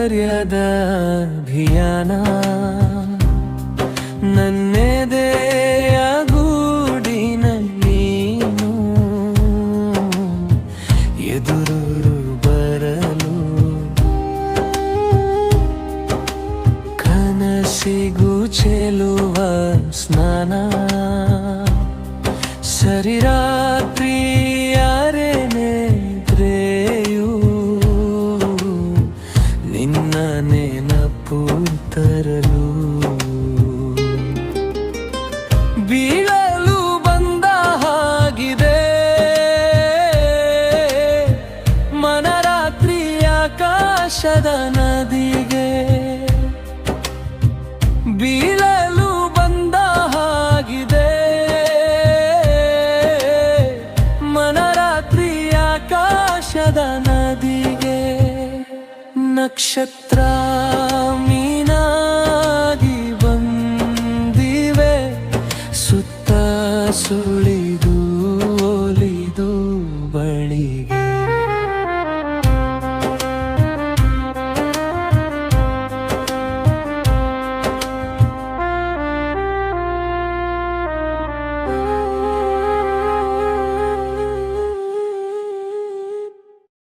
ಸೌಂದರ್ಯದ ಅಭಿಯಾನ ನನ್ನೆದೆಯ ಗೂಡಿನ ನೀನು ಎದುರು ಬರಲು ಕನಸಿಗೂ ಚೆಲುವ ಸ್ನಾನ ಸರಿರಾತ್ರಿಯಾರೆ ನೆದ್ರೆಯು ನಿನ್ನ ನೆನಪು ತರಲು ಬೀಳಲು ಬಂದ ಹಾಗಿದೆ ಮನರಾತ್ರಿ ಆಕಾಶದ ನದಿಗೆ ಬೀಳಲು ಬಂದ ಹಾಗಿದೆ ಮನರಾತ್ರಿ ಆಕಾಶದ ನದಿಗೆ ನಕ್ಷತ್ರ ಮೀನಾಗಿ ಬಂದಿವೆ ಸುತ್ತ ಸುಳಿ